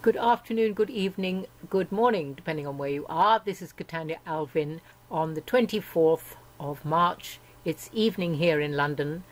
Good afternoon, good evening, good morning, depending on where you are. This is Katania Alvin on the 24th of March. It's evening here in London.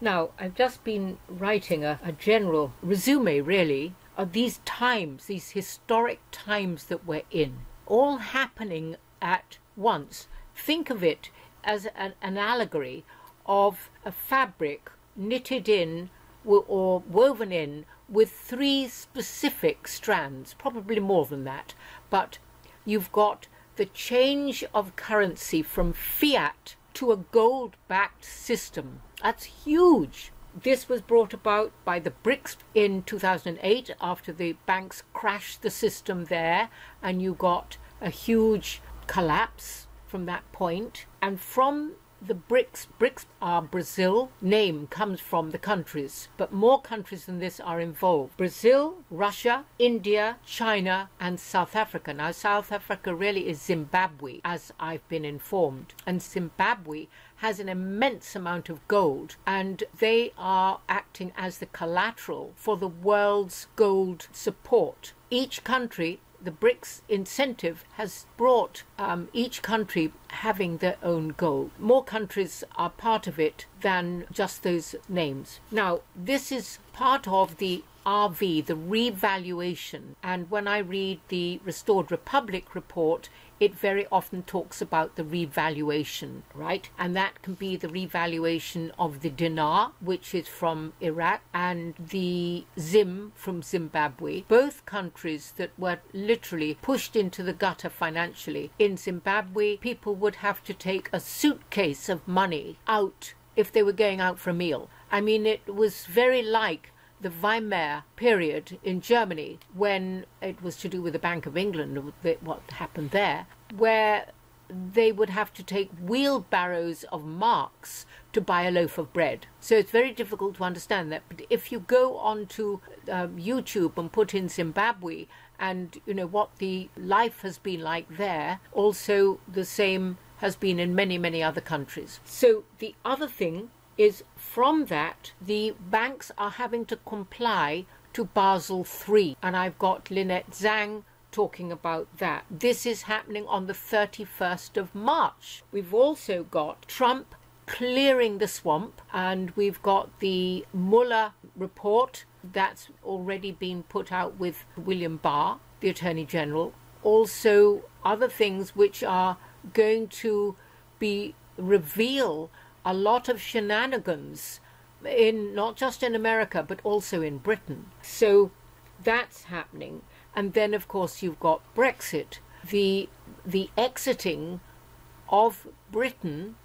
Now, I've just been writing a general resume, really, of these times, these historic times that we're in, all happening at once. Think of it as an allegory of a fabric knitted in or woven in with three specific strands, probably more than that. But you've got the change of currency from fiat to a gold-backed system. That's huge. This was brought about by the BRICS in 2008 after the banks crashed the system there, and you got a huge collapse from that point. And from the BRICS are Brazil, name comes from the countries, but more countries than this are involved. Brazil, Russia, India, China, and South Africa. Now, South Africa really is Zimbabwe, as I've been informed. And Zimbabwe has an immense amount of gold, and they are acting as the collateral for the world's gold support. Each country, the BRICS incentive has brought each country having their own gold. More countries are part of it than just those names. Now, this is part of the RV, the revaluation. And when I read the Restored Republic report, it very often talks about the revaluation, right? And that can be the revaluation of the dinar, which is from Iraq, and the zim from Zimbabwe. Both countries that were literally pushed into the gutter financially. In Zimbabwe, people would have to take a suitcase of money out if they were going out for a meal. I mean, it was very like the Weimar period in Germany, when it was to do with the Bank of England, what happened there, where they would have to take wheelbarrows of marks to buy a loaf of bread. So it's very difficult to understand that. But if you go onto YouTube and put in Zimbabwe and you know what the life has been like there, also the same has been in many, many other countries. So the other thing is, from that, the banks are having to comply to Basel III. And I've got Lynette Zhang talking about that. This is happening on the 31st of March. We've also got Trump clearing the swamp, and we've got the Mueller report that's already been put out with William Barr, the Attorney General. Also, other things which are going to reveal a lot of shenanigans in not just in America but also in Britain. So that's happening. And then of course you've got Brexit, the exiting of Britain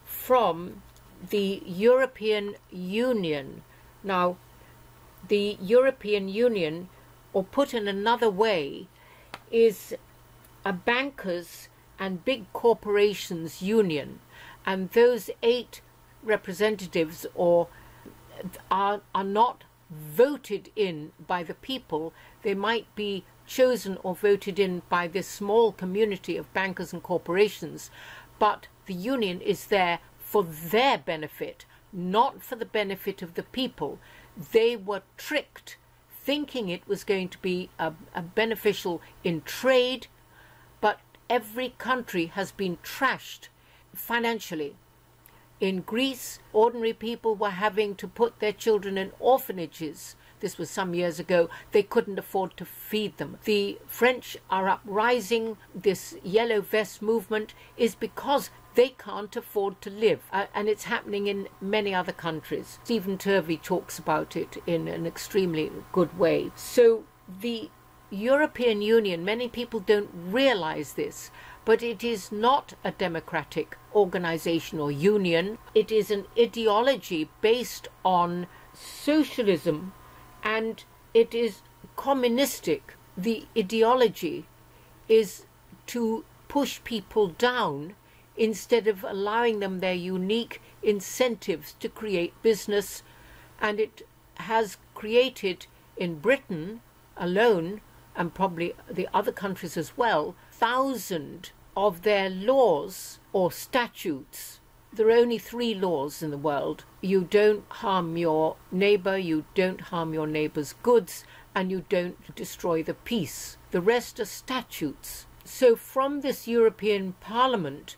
from the European Union. Now, the European Union, or put in another way, is a bankers and big corporations union. And those 8 representatives are not voted in by the people. They might be chosen or voted in by this small community of bankers and corporations, but the union is there for their benefit, not for the benefit of the people. They were tricked, thinking it was going to be a beneficial in trade, but every country has been trashed financially. In Greece, ordinary people were having to put their children in orphanages. This was some years ago. They couldn't afford to feed them. The French are uprising. This yellow vest movement is because they can't afford to live. And it's happening in many other countries. Stephen Turvey talks about it in an extremely good way. So the European Union, many people don't realize this, but it is not a democratic organization or union. It is an ideology based on socialism, and it is communistic. The ideology is to push people down instead of allowing them their unique incentives to create business. And it has created in Britain alone, and probably the other countries as well, 1,000 of their laws or statutes. There are only 3 laws in the world. You don't harm your neighbour, you don't harm your neighbour's goods, and you don't destroy the peace. The rest are statutes. So from this European Parliament,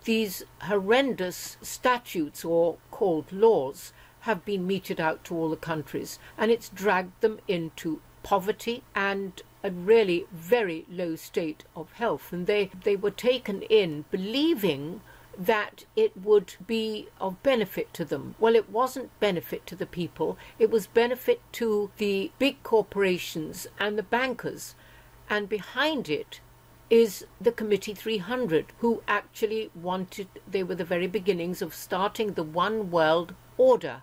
these horrendous statutes, or called laws, have been meted out to all the countries, and it's dragged them into poverty and a really very low state of health. And they were taken in believing that it would be of benefit to them. Well, it wasn't benefit to the people. It was benefit to the big corporations and the bankers. And behind it is the Committee 300, who actually wanted, they were the very beginnings of starting the one world order.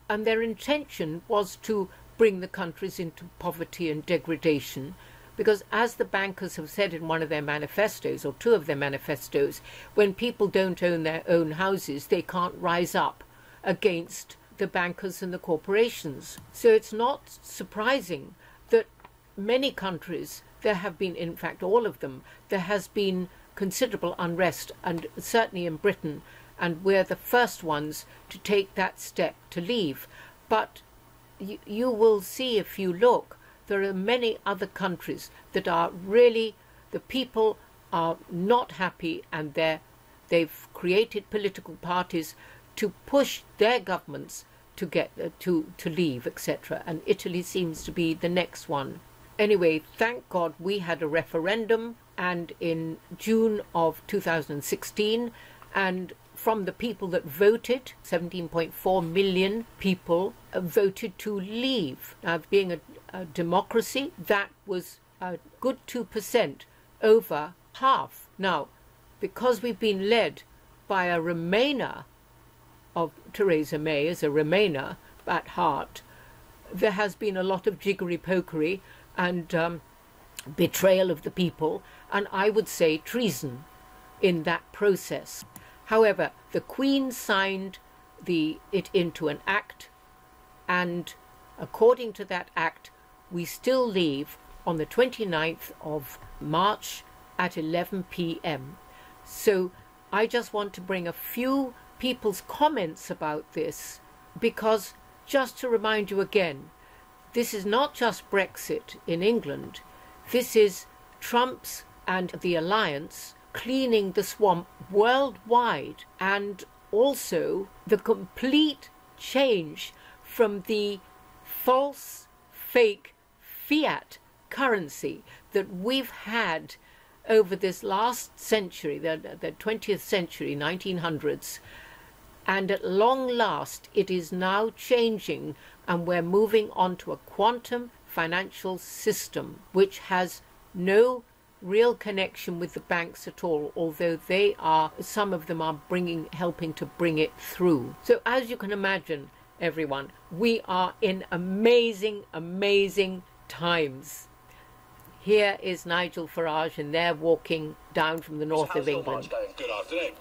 And their intention was to bring the countries into poverty and degradation, because as the bankers have said in one of their manifestos, or two of their manifestos, when people don't own their own houses, they can't rise up against the bankers and the corporations. So it's not surprising that many countries, there have been, in fact all of them, there has been considerable unrest, and certainly in Britain, and we're the first ones to take that step to leave. But you will see, if you look, there are many other countries that are really, the people are not happy, and they've created political parties to push their governments to get to leave, etc. And Italy seems to be the next one. Anyway, thank God we had a referendum, and in June of 2016, and from the people that voted, 17.4 million people voted to leave. Now, being a democracy, that was a good 2%, over half. Now, because we've been led by a Remainer of Theresa May, as a Remainer at heart, there has been a lot of jiggery-pokery and betrayal of the people, and I would say treason in that process. However, the Queen signed it into an act, and according to that act, we still leave on the 29th of March at 11 p.m. So I just want to bring a few people's comments about this, because just to remind you again, this is not just Brexit in England. This is Trump's and the alliance cleaning the swamp worldwide, and also the complete change from the false, fake fiat currency that we've had over this last century, the 20th century, 1900s, and at long last it is now changing, and we're moving on to a quantum financial system which has no real connection with the banks at all, although some of them are helping to bring it through. So as you can imagine, everyone, we are in amazing, amazing times. Here is Nigel Farage, and they're walking down from the north of England. Good afternoon.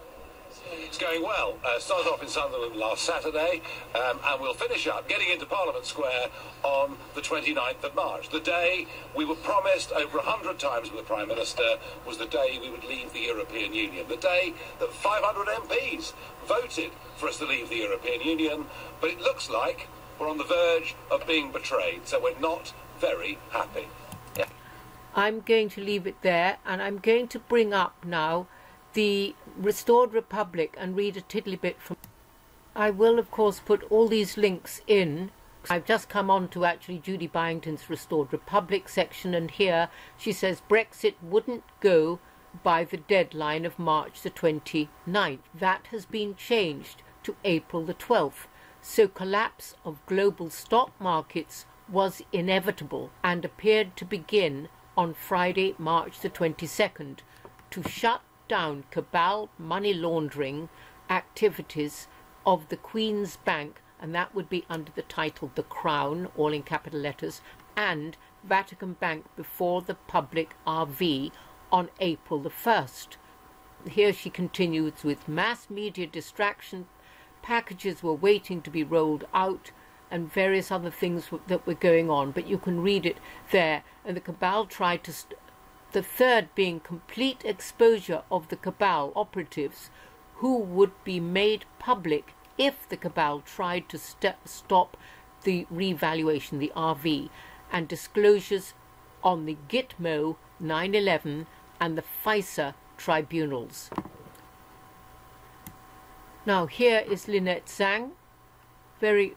It's going well. Started off in Sunderland last Saturday, and we'll finish up getting into Parliament Square on the 29th of March. The day we were promised over 100 times with the Prime Minister was the day we would leave the European Union. The day that 500 MPs voted for us to leave the European Union. But it looks like we're on the verge of being betrayed, so we're not very happy. Yeah. I'm going to leave it there, and I'm going to bring up now the Restored Republic and read a tiddly bit from. I will of course put all these links in. I've just come on to actually Judy Byington's Restored Republic section, and here she says Brexit wouldn't go by the deadline of March the 29th. That has been changed to April the 12th. So collapse of global stock markets was inevitable and appeared to begin on Friday, March the 22nd, to shut down cabal money laundering activities of the Queen's Bank, and that would be under the title The Crown, all in capital letters, and Vatican Bank before the public RV on April the 1st. Here she continues with mass media distraction, packages were waiting to be rolled out, and various other things that were going on, but you can read it there. And the cabal tried to the third being complete exposure of the cabal operatives, who would be made public if the cabal tried to stop the revaluation, the RV. and disclosures on the Gitmo 9/11 and the FISA tribunals. Now here is Lynette Zhang, very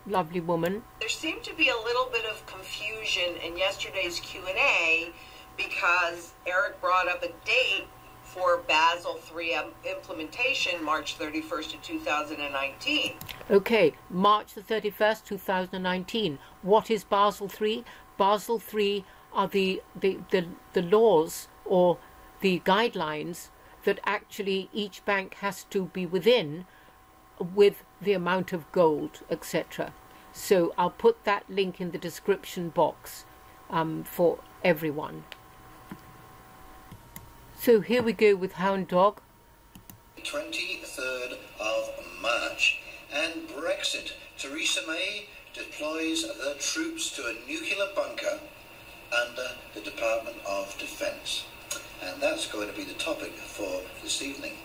lovely woman. There seemed to be a little bit of confusion in yesterday's Q&A because Eric brought up a date for Basel III implementation, March 31st of 2019. Okay, March the 31st, 2019. What is Basel III? Basel III are the laws or the guidelines that actually each bank has to be within with the amount of gold, etc. So I'll put that link in the description box for everyone. So here we go with Houndog. 23rd of March, and Brexit. Theresa May deploys her troops to a nuclear bunker under the Department of Defence. And that's going to be the topic for this evening.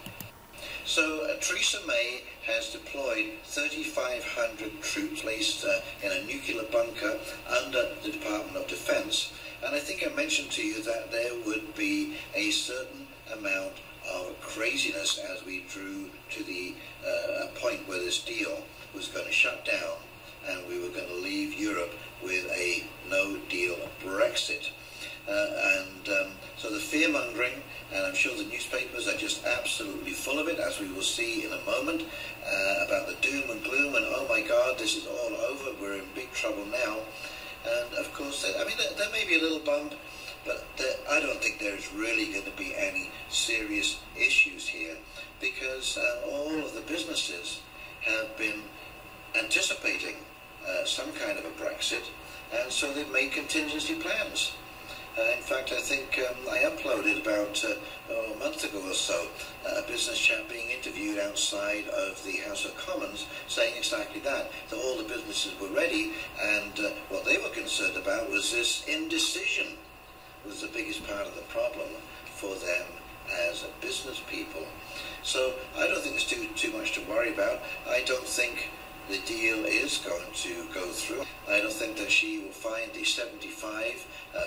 So Theresa May has deployed 3,500 troops placed in a nuclear bunker under the Department of Defence. And I think I mentioned to you that there would be a certain amount of craziness as we drew to the point where this deal was going to shut down and we were going to leave Europe with a no-deal Brexit. So the fear-mongering, and I'm sure the newspapers are just absolutely full of it, as we will see in a moment, about the doom and gloom and, oh my God, this is all over, we're in big trouble now. And of course, I mean, there may be a little bump, but I don't think there's really going to be any serious issues here, because all of the businesses have been anticipating some kind of a Brexit, and so they've made contingency plans. In fact, I think I uploaded about a month ago or so a business chap being interviewed outside of the House of Commons saying exactly that all the businesses were ready, and what they were concerned about was this indecision was the biggest part of the problem for them as business people. So I don't think there's too much to worry about. I don't think the deal is going to go through. I don't think that she will find the 75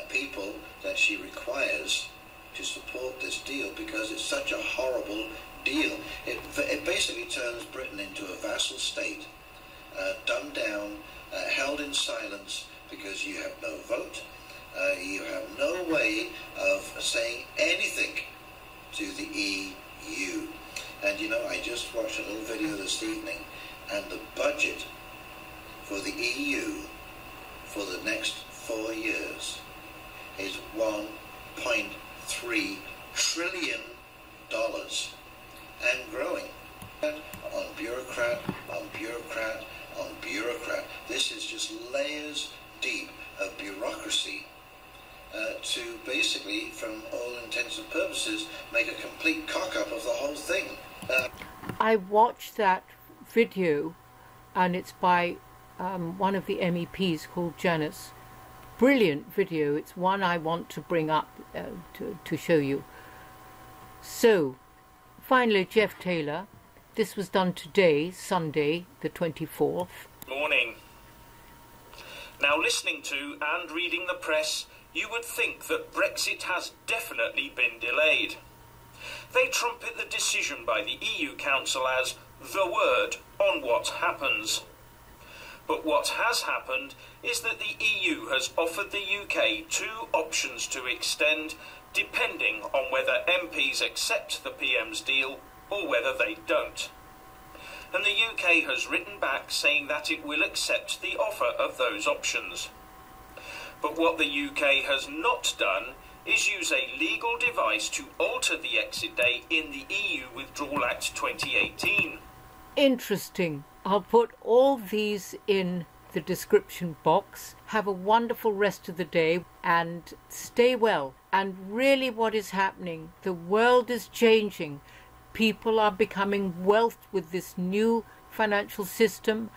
people that she requires to support this deal, because it's such a horrible deal. It basically turns Britain into a vassal state, dumbed down, held in silence, because you have no vote, you have no way of saying anything to the EU. And you know, I just watched a little video this evening, and the budget for the EU for the next 4 years is $1.3 trillion and growing. On bureaucrat, on bureaucrat, on bureaucrat. This is just layers deep of bureaucracy to basically, from all intents and purposes, make a complete cock-up of the whole thing. I watched that video, and it's by one of the MEPs called Janice. Brilliant video. It's one I want to bring up to show you. So, finally, Jeff Taylor. This was done today, Sunday, the 24th. Morning. Now, listening to and reading the press, you would think that Brexit has definitely been delayed. They trumpet the decision by the EU Council as the word on what happens. But what has happened is that the EU has offered the UK 2 options to extend, depending on whether MPs accept the PM's deal or whether they don't. And the UK has written back saying that it will accept the offer of those options. But what the UK has not done is use a legal device to alter the exit day in the EU Withdrawal Act 2018. Interesting. I'll put all these in the description box. Have a wonderful rest of the day and stay well. And really, what is happening? The world is changing. People are becoming wealthy with this new financial system.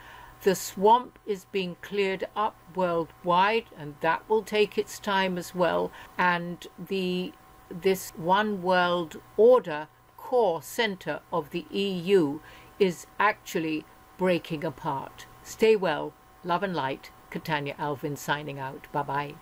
The swamp is being cleared up worldwide, and that will take its time as well. And this one world order core centre of the EU is actually breaking apart. Stay well, love and light. Catania Alvin signing out. Bye-bye.